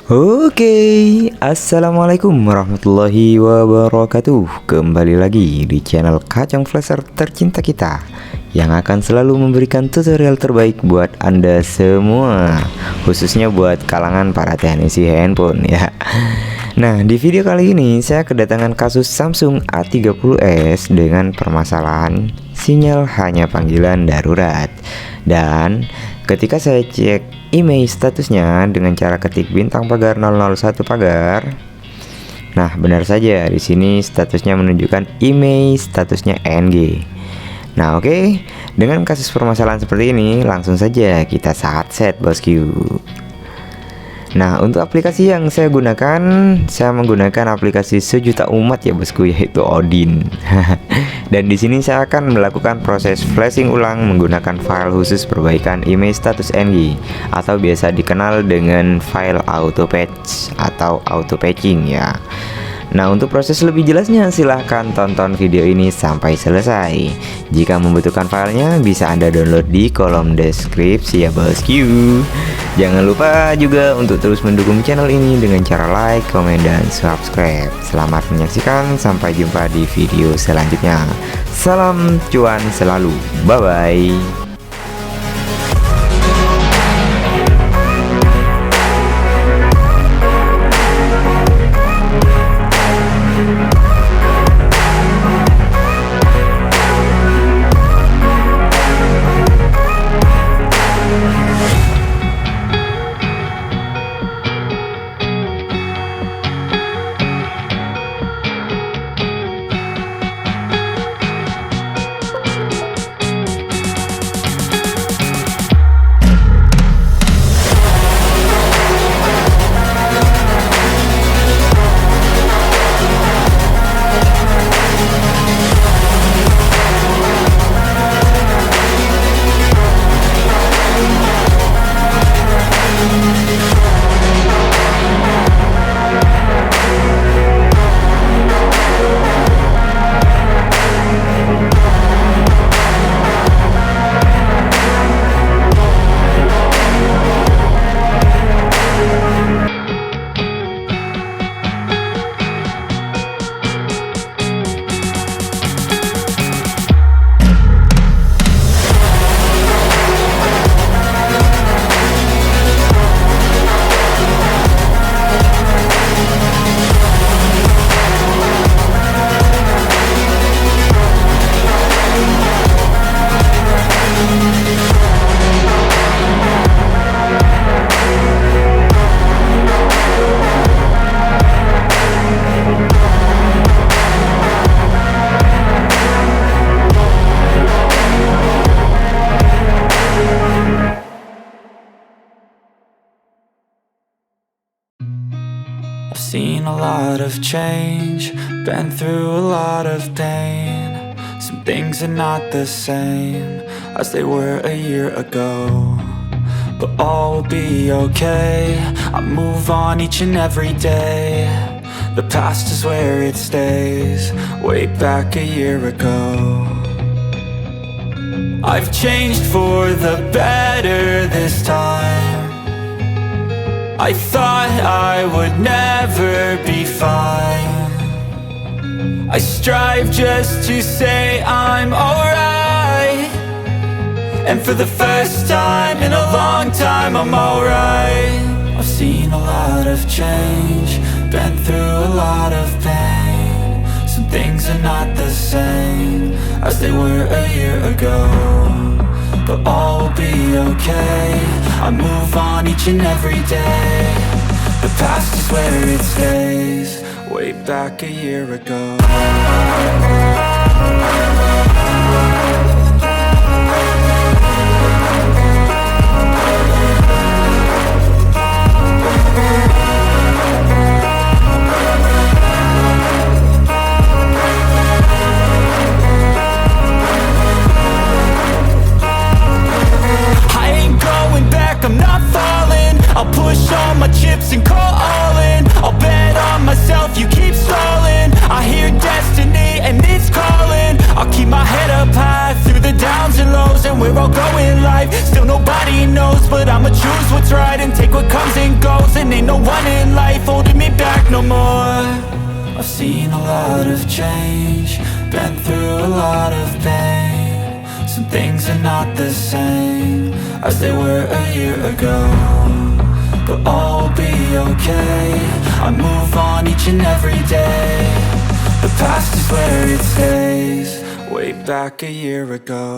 Oke, assalamualaikum warahmatullahi wabarakatuh. Kembali lagi di channel Kacang Flasher tercinta kita, yang akan selalu memberikan tutorial terbaik buat Anda semua, khususnya buat kalangan para teknisi handphone ya. Nah, di video kali ini saya kedatangan kasus Samsung A30S dengan permasalahan sinyal hanya panggilan darurat. Dan ketika saya cek Imei statusnya dengan cara ketik bintang pagar 001 pagar, nah benar saja di sini statusnya menunjukkan Imei statusnya NG. Nah oke, dengan kasus permasalahan seperti ini langsung saja kita set bosku. Nah untuk aplikasi yang saya gunakan, saya menggunakan aplikasi sejuta umat ya bosku, yaitu Odin. Dan di sini saya akan melakukan proses flashing ulang menggunakan file khusus perbaikan Imei status NG, atau biasa dikenal dengan file auto patch atau auto patching ya. Nah untuk proses lebih jelasnya silahkan tonton video ini sampai selesai. Jika membutuhkan filenya bisa Anda download di kolom deskripsi ya bosku. Jangan lupa juga untuk terus mendukung channel ini dengan cara like, komen, dan subscribe. Selamat menyaksikan, sampai jumpa di video selanjutnya. Salam cuan selalu, bye bye. I've seen a lot of change, been through a lot of pain. Some things are not the same as they were a year ago, but all will be okay. I move on each and every day. The past is where it stays, way back a year ago. I've changed for the better this time. I thought I would never be fine. I strive just to say I'm alright, and for the first time in a long time I'm alright. I've seen a lot of change, been through a lot of pain. Some things are not the same as they were a year ago, but all will be okay. I move on each and every day. The past is where it stays, way back a year ago. I'll push all my chips and call all in. I'll bet on myself, you keep stalling. I hear destiny and it's calling. I'll keep my head up high through the downs and lows, and we're all going life. Still nobody knows, but I'ma choose what's right and take what comes and goes. And and ain't no one in life holding me back no more. I've seen a lot of change, been through a lot of pain. Some things are not the same as they were a year ago, but all will be okay. I move on each and every day. The past is where it stays, way back a year ago.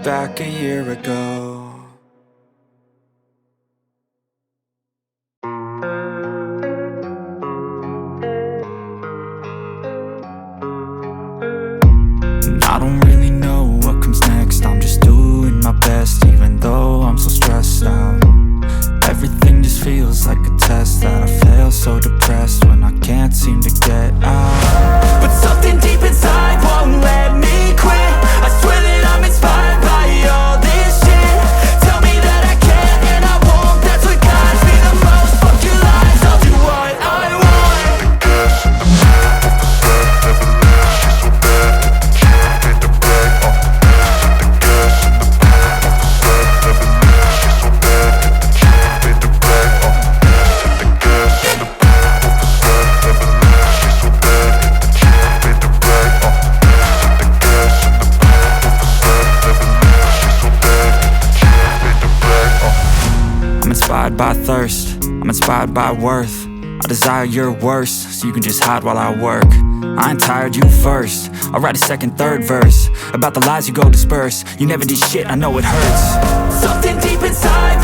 Back a year ago. And I don't really know what comes next. I'm just doing my best, even though I'm so stressed out. Everything just feels like a test that I fail, so depressed when I can't seem to get out. But something deep inside won't let me quit. I swear that I'm inspired by all this shit. Tell me that I can and I won't. That's what guides me the most. Fuck your lies, I'll do what I want. By thirst, I'm inspired by worth. I desire your worst, so you can just hide while I work. I ain't tired, you first. I'll write a second, third verse about the lies you go disperse. You never did shit, I know it hurts. Something deep inside